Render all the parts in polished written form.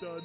done.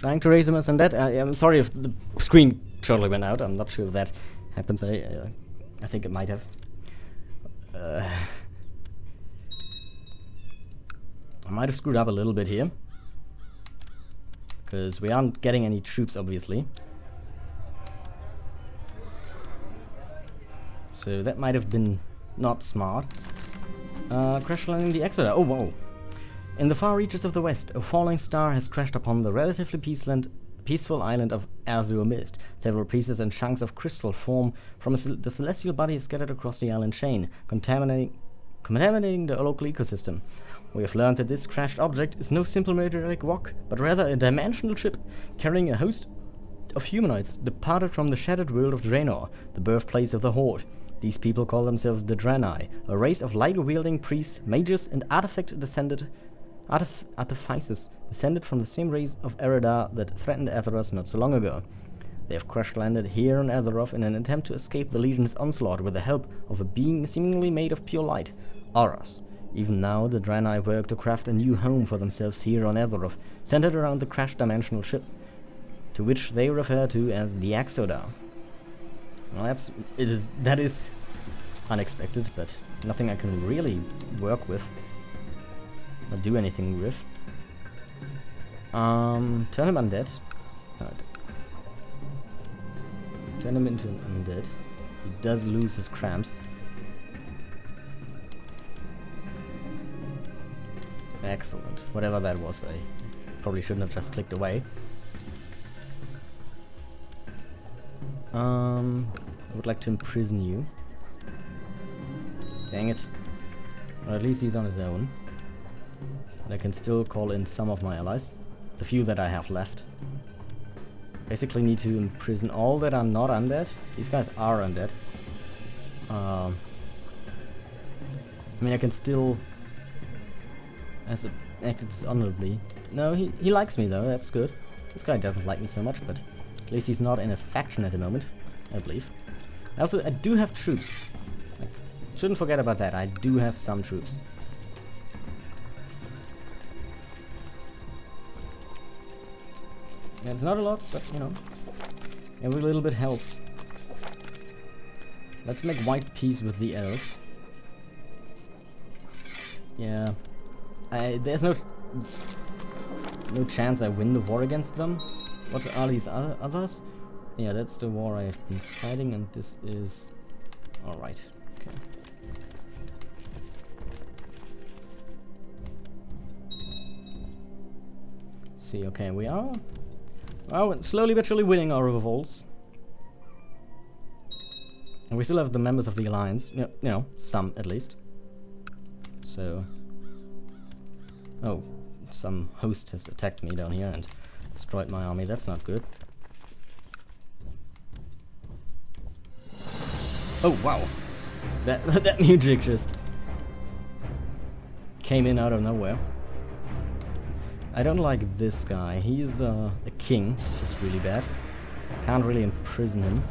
Trying to raise him as undead. I'm sorry if the screen totally went out. I'm not sure if that happens. I think it might have. I might have screwed up a little bit here. Because we aren't getting any troops, obviously. So that might have been not smart. Crash landing the Exeter. Oh, whoa. In the far reaches of the west, a falling star has crashed upon the relatively peaceful island of Azure Mist. Several pieces and chunks of crystal form from the celestial body scattered across the island chain, contaminating the local ecosystem. We have learned that this crashed object is no simple meteoric rock, but rather a dimensional ship carrying a host of humanoids departed from the shattered world of Draenor, the birthplace of the Horde. These people call themselves the Draenei, a race of light-wielding priests, mages, and artificers descended from the same race of Eredar that threatened Azeroth not so long ago. They have crash-landed here on Azeroth in an attempt to escape the Legion's onslaught with the help of a being seemingly made of pure light, Auras. Even now, the Draenei work to craft a new home for themselves here on Azeroth, centered around the crashed dimensional ship, to which they refer to as the Exodar. Well, that is unexpected, but nothing I can really work with. Or do anything with. Turn him undead. Turn him into an undead. He does lose his cramps. Excellent. Whatever that was, I probably shouldn't have just clicked away. I would like to imprison you. Dang it. Or at least he's on his own. But I can still call in some of my allies. The few that I have left. Basically need to imprison all that are not undead. These guys are undead. I mean, I can still acted dishonorably. No, he likes me though, that's good. This guy doesn't like me so much, but at least he's not in a faction at the moment, I believe. I do have troops. I shouldn't forget about that, I do have some troops. Yeah, it's not a lot, but you know, every little bit helps. Let's make white peace with the elves. Yeah, there's no chance I win the war against them. What are these others? Yeah, that's the war I've been fighting, and this is all right. Okay. See, okay, we are. Well, slowly but surely winning our revolts. And we still have the members of the Alliance. You know, some at least. So... Oh, some host has attacked me down here and destroyed my army. That's not good. Oh, wow. That music just came in out of nowhere. I don't like this guy. He's a king, which is really bad. Can't really imprison him.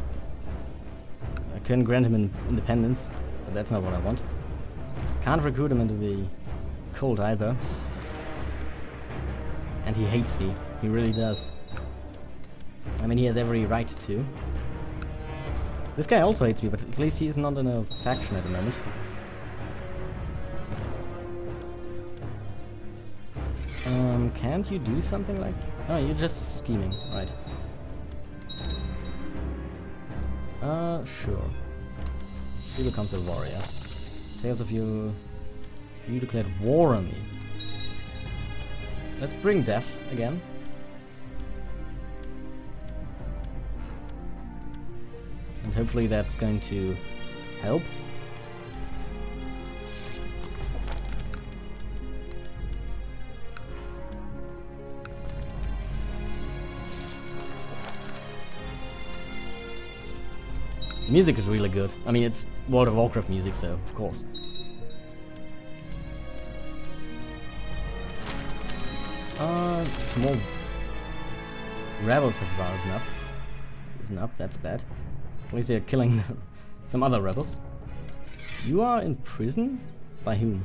I couldn't grant him independence, but that's not what I want. Can't recruit him into the cult either. And he hates me. He really does. I mean, he has every right to. This guy also hates me, but at least he is not in a faction at the moment. Can't you do something like... Oh, you're just scheming, right. Sure. He becomes a warrior. Tales of you... You declared war on me. Let's bring death again. And hopefully that's going to help. The music is really good. I mean, it's World of Warcraft music, so of course. Some more rebels have risen up. Risen up, that's bad. At least they're killing some other rebels. You are in prison? By whom?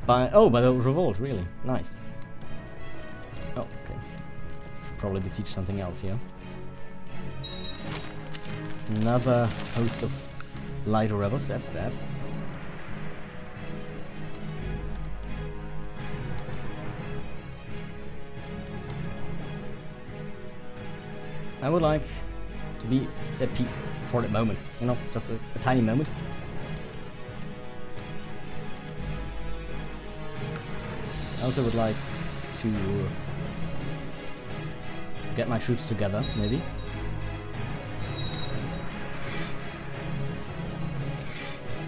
By the revolt, really. Nice. Oh, okay. Should probably besiege something else here. Another host of lighter rebels, that's bad. I would like to be at peace for that moment, you know, just a tiny moment. I also would like to get my troops together, maybe.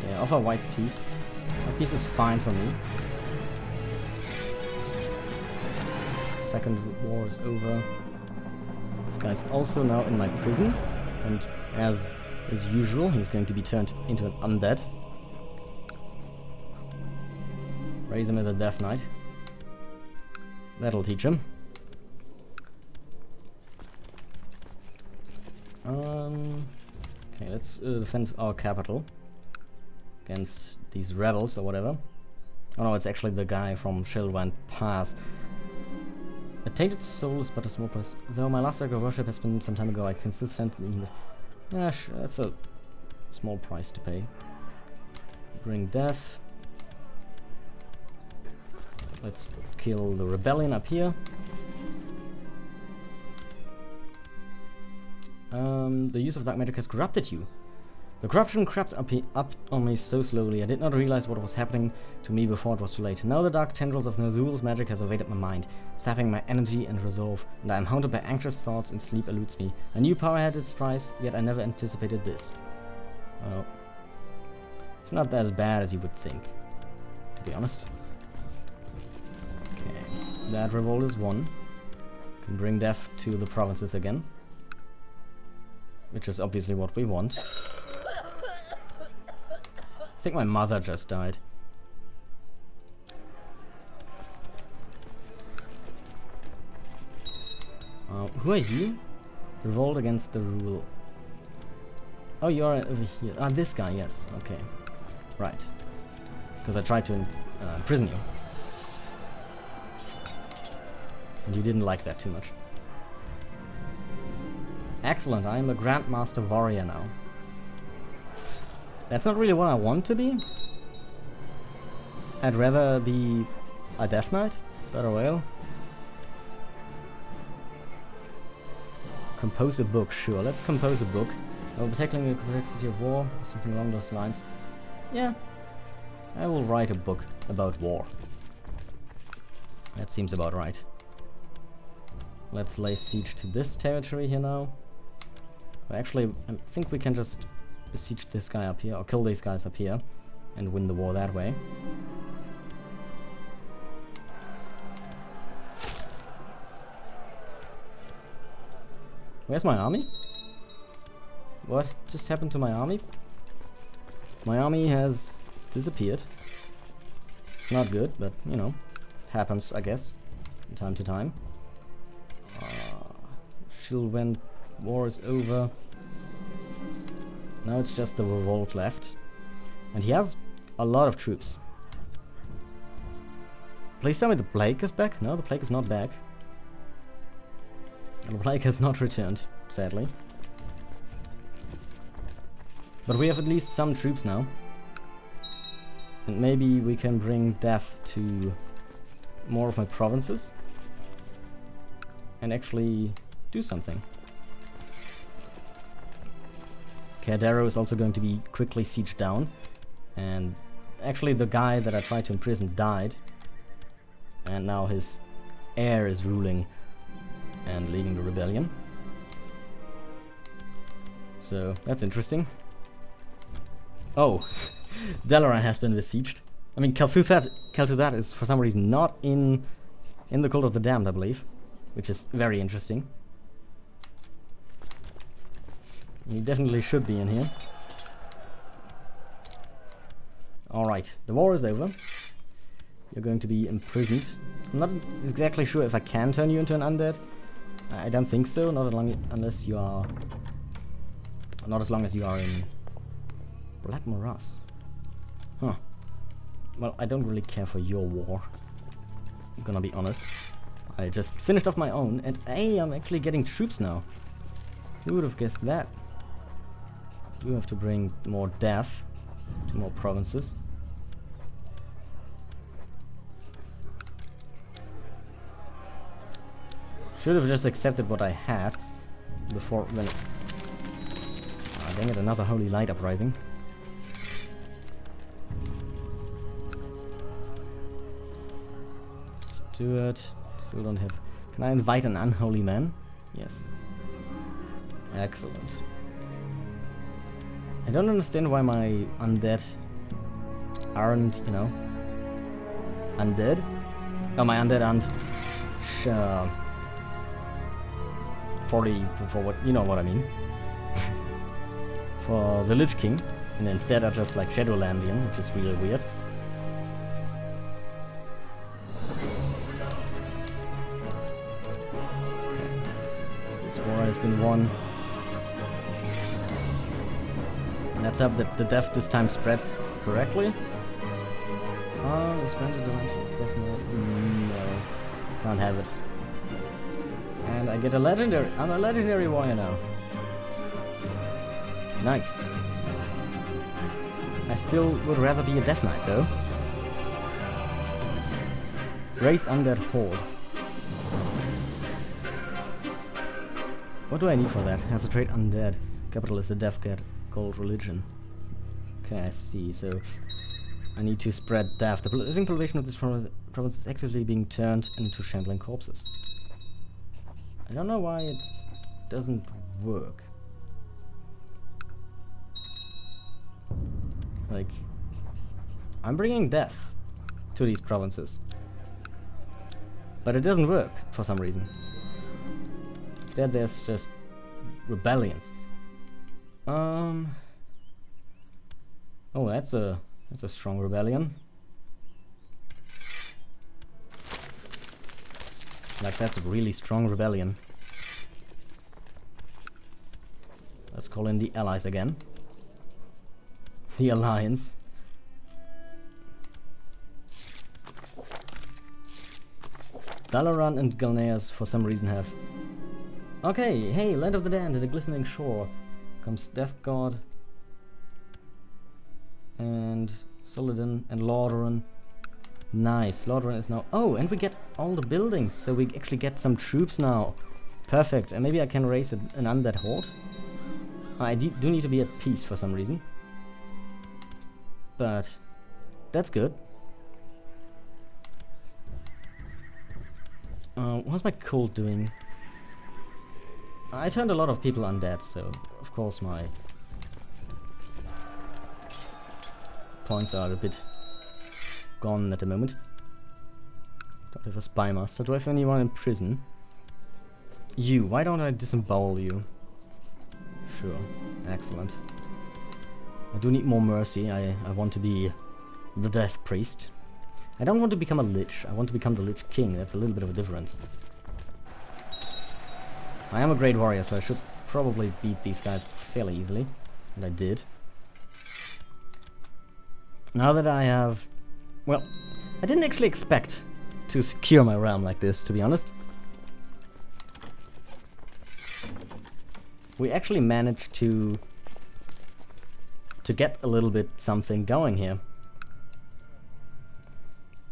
Yeah, offer white peace. White peace is fine for me. Second war is over. This guy's also now in my prison, and as is usual, he's going to be turned into an undead. Raise him as a Death Knight. That'll teach him. Okay, let's defend our capital against these rebels or whatever. Oh no, it's actually the guy from Shellwind Pass. A tainted soul is but a small price. Though my last act of worship has been some time ago, I can still send the email. Yeah, sure, that's a small price to pay. Bring death. Let's kill the rebellion up here. The use of dark magic has corrupted you. The corruption crept up on me so slowly, I did not realize what was happening to me before it was too late. Now the dark tendrils of Nazul's magic has evaded my mind, sapping my energy and resolve, and I am haunted by anxious thoughts and sleep eludes me. A new power had its price, yet I never anticipated this. Well, it's not as bad as you would think, to be honest. Okay, that revolt is won. Can bring death to the provinces again, which is obviously what we want. I think my mother just died. Who are you? Revolt against the rule. Oh, you're over here. Ah, this guy, yes. Okay. Right. Because I tried to imprison you. And you didn't like that too much. Excellent, I am a Grandmaster Warrior now. That's not really what I want to be. I'd rather be a Death Knight, but oh well. Compose a book, sure, let's compose a book. I will be tackling the complexity of war, something along those lines. Yeah, I will write a book about war. That seems about right. Let's lay siege to this territory here now. Actually, I think we can just besiege this guy up here, or kill these guys up here, and win the war that way. Where's my army? What just happened to my army? My army has disappeared. Not good, but you know, happens, I guess, from time to time. Shilwen war is over. Now it's just the revolt left. And he has a lot of troops. Please tell me the plague is back? No, the plague is not back. The plague has not returned, sadly. But we have at least some troops now. And maybe we can bring death to more of my provinces. And actually do something. Okay, Darrow is also going to be quickly sieged down. And actually the guy that I tried to imprison died. And now his heir is ruling and leading the rebellion. So, that's interesting. Oh, Dalaran has been besieged. I mean, Kel'Thuzad is for some reason not in the Cult of the Damned, I believe. Which is very interesting. He definitely should be in here. Alright, the war is over. You're going to be imprisoned. I'm not exactly sure if I can turn you into an undead. I don't think so, not unless you are... Not as long as you are in Black Morass. Huh. Well, I don't really care for your war. I'm gonna be honest. I just finished off my own, and hey, I'm actually getting troops now. Who would have guessed that? You have to bring more death to more provinces. Should have just accepted what I had before when. Ah, dang it! Another Holy Light uprising. Let's do it. Still don't have. Can I invite an unholy man? Yes. Excellent. I don't understand why my undead aren't, you know, undead. Oh, my undead aren't 40 for what, you know what I mean. For the Lich King, and instead are just like Shadowlandian, which is really weird. This war has been won. Let's hope that the death this time spreads correctly. Oh, it's granted definitely. No, can't have it. And I get a legendary. I'm a legendary warrior now. Nice. I still would rather be a Death Knight though. Raise Undead Horde. What do I need for that? Has a trait Undead. Capital is a Death Cat. Gold religion. Okay, I see. So I need to spread death. The living population of this province is actively being turned into shambling corpses. I don't know why it doesn't work. Like, I'm bringing death to these provinces, but it doesn't work for some reason. Instead, there's just rebellions. Oh, that's a strong rebellion. Like, that's a really strong rebellion. Let's call in the allies again. The alliance. Dalaran and Galneas for some reason have... Okay, hey, Land of the Damned and the Glistening Shore. Comes Death God and Soladin and Lordaeron. Nice, Lordaeron is now... Oh, and we get all the buildings, so we actually get some troops now. Perfect, and maybe I can raise an undead horde. I do need to be at peace for some reason. But that's good. What's my cult doing? I turned a lot of people undead, so of course my points are a bit gone at the moment. Don't have a spy master. Do I have anyone in prison? You. Why don't I disembowel you? Sure. Excellent. I do need more mercy. I want to be the Death Priest. I don't want to become a Lich. I want to become the Lich King. That's a little bit of a difference. I am a great warrior, so I should probably beat these guys fairly easily. And I did. Now that I have... Well, I didn't actually expect to secure my realm like this, to be honest. We actually managed to get a little bit something going here.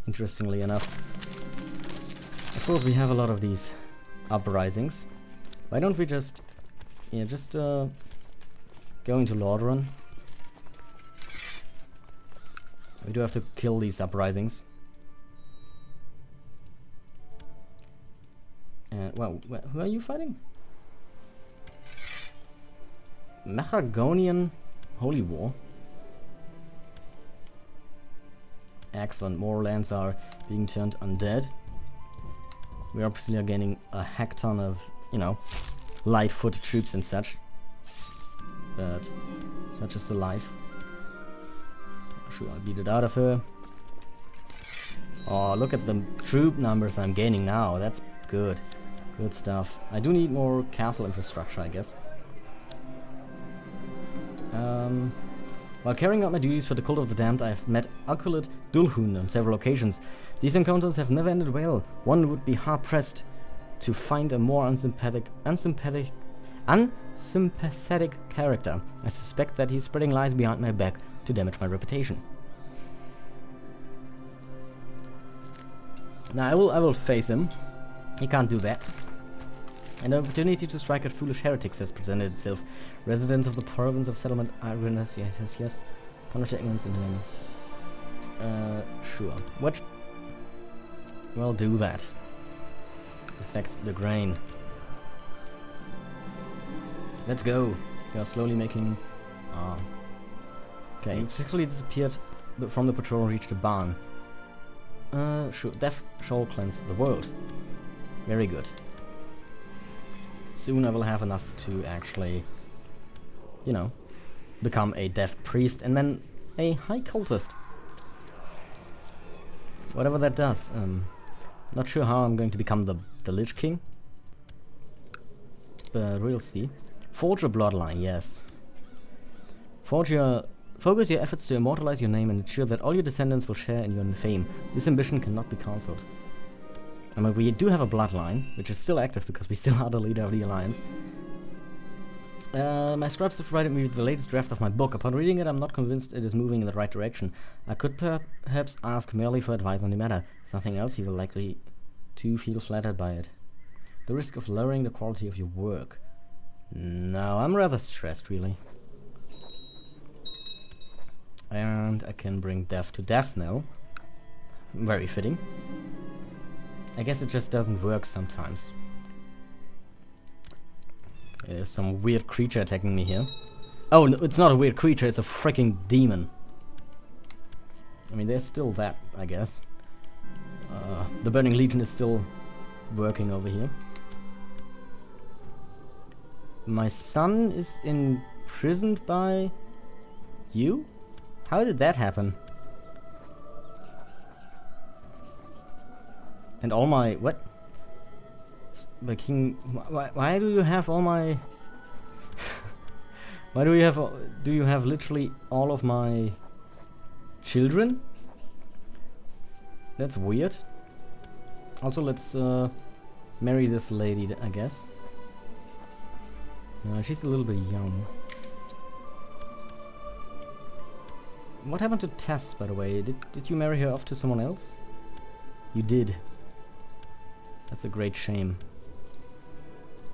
Interestingly enough. Of course, we have a lot of these uprisings. Why don't we just... Yeah, just going to Lordran. We do have to kill these uprisings. Well, who are you fighting? Machagonian Holy War. Excellent. More lands are being turned undead. We obviously are gaining a heck ton of, you know, light-footed troops and such. But such is the life. Sure, I'll beat it out of her. Oh, look at the troop numbers I'm gaining now. That's good. Good stuff. I do need more castle infrastructure, I guess. While carrying out my duties for the Cult of the Damned, I have met Akulid Dulhun on several occasions. These encounters have never ended well. One would be hard-pressed to find a more unsympathetic character. I suspect that he's spreading lies behind my back to damage my reputation. Now I will face him. He can't do that. An opportunity to strike at foolish heretics has presented itself. Residents of the province of settlement Argonas, yes. Punish ignorance in him. Sure. What? Well, do that. Affect the grain. Let's go. We are slowly making. Okay, he successfully disappeared from the patrol and reached the barn. Sure. Death shall cleanse the world. Very good. Soon I will have enough to actually, you know, become a death priest and then a high cultist. Whatever that does. Not sure how I'm going to become the Lich King. But we'll see. Forge a bloodline, yes. Focus your efforts to immortalize your name and ensure that all your descendants will share in your fame. This ambition cannot be cancelled. I mean, we do have a bloodline, which is still active because we still are the leader of the alliance. My scribes have provided me with the latest draft of my book. Upon reading it, I'm not convinced it is moving in the right direction. I could perhaps ask Merle for advice on the matter. If nothing else, he will likely to feel flattered by it. The risk of lowering the quality of your work. No, I'm rather stressed, really. And I can bring death to death now. Very fitting. I guess it just doesn't work sometimes. There's some weird creature attacking me here. Oh, no, it's not a weird creature, it's a freaking demon. I mean, there's still that, I guess. The Burning Legion is still working over here. My son is imprisoned by you? How did that happen? And all my... what? The king... Why do you have all my... why do you have literally all of my children? That's weird. Also, let's marry this lady, I guess. She's a little bit young. What happened to Tess, by the way? Did you marry her off to someone else? You did. That's a great shame.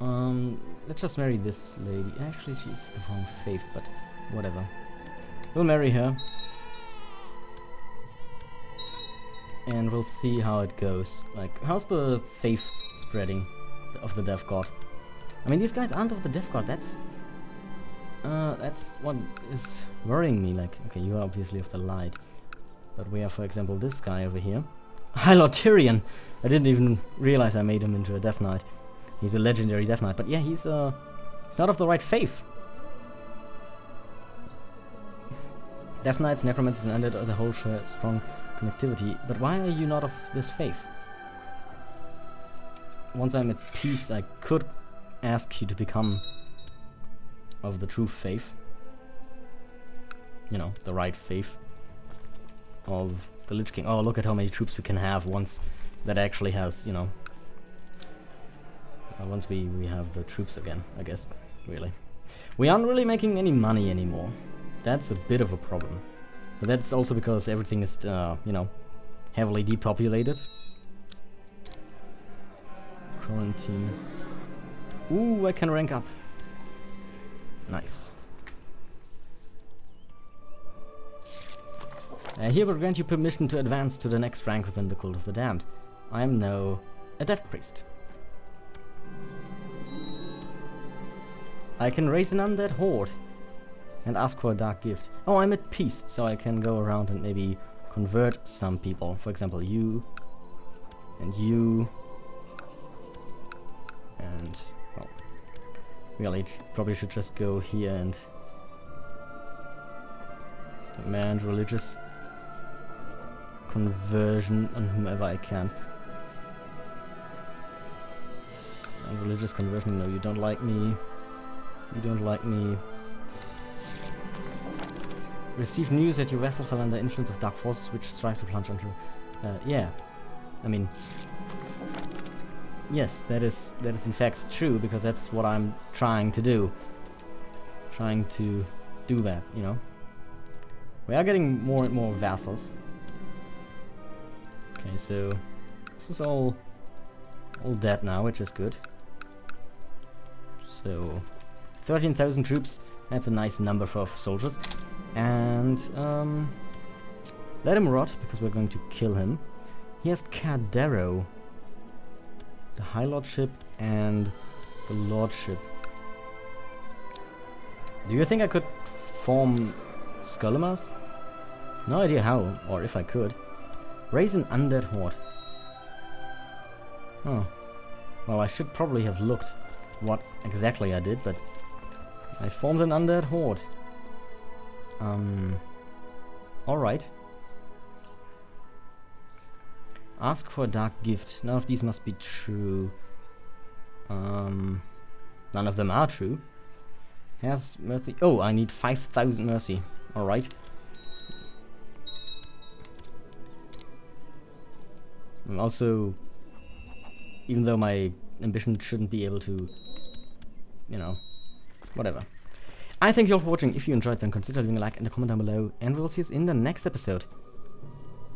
Let's just marry this lady. Actually, she's the wrong faith, but whatever. We'll marry her. And we'll see how it goes. Like, how's the faith spreading of the Death God? I mean, these guys aren't of the Death God. That's what is worrying me. Like, okay, you are obviously of the light. But we have, for example, this guy over here. High Lord Tyrion! I didn't even realize I made him into a Death Knight. He's a legendary Death Knight. But yeah, he's not of the right faith. Death Knights, Necromancers, and Undead the whole share strong connectivity. But why are you not of this faith? Once I'm at peace, I could ask you to become of the true faith. You know, the right faith of the Lich King. Oh, look at how many troops we can have once that actually has, you know... once we have the troops again, I guess, really. We aren't really making any money anymore. That's a bit of a problem. But that's also because everything is, you know, heavily depopulated. Quarantine. Ooh, I can rank up. Nice. Hereby grant you permission to advance to the next rank within the Cult of the Damned. I am now a Death Priest. I can raise an undead horde and ask for a dark gift. Oh, I'm at peace, so I can go around and maybe convert some people. For example, you and you. And, well, really probably should just go here and demand religious conversion on whomever I can. And religious conversion, no, you don't like me. You don't like me. Receive news that your vessel fell under influence of dark forces which strive to plunge into... yeah. I mean... Yes, that is in fact true, because that's what I'm trying to do. Trying to do that, you know. We are getting more and more vassals. Okay, so this is all dead now, which is good. So 13,000 troops, that's a nice number for soldiers. And let him rot, because we're going to kill him. He has Cardero, the High Lordship and the Lordship. Do you think I could form Skullamas? No idea how, or if I could. Raise an undead horde. Oh. Well, I should probably have looked what exactly I did, but I formed an undead horde. Alright. Ask for a dark gift. None of these must be true. None of them are true. Has mercy. Oh, I need 5,000 mercy. Alright. Also, even though my ambition shouldn't be able to, you know, whatever. I thank you all for watching. If you enjoyed, then consider leaving a like and a comment down below, and we'll see us in the next episode.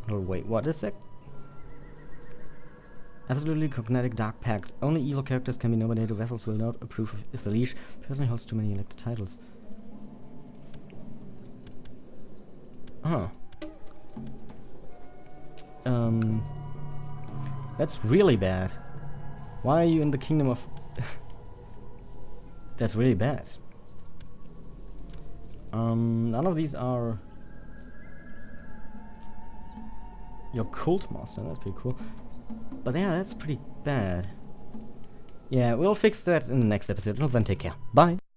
Oh wait, what is that? Absolutely cognatic dark pact. Only evil characters can be nominated. Vessels will not approve if the leash personally holds too many elected titles. Huh. That's really bad. Why are you in the kingdom of... That's really bad. None of these are... Your cult master, that's pretty cool. But yeah, that's pretty bad. Yeah, we'll fix that in the next episode. Until then, take care. Bye!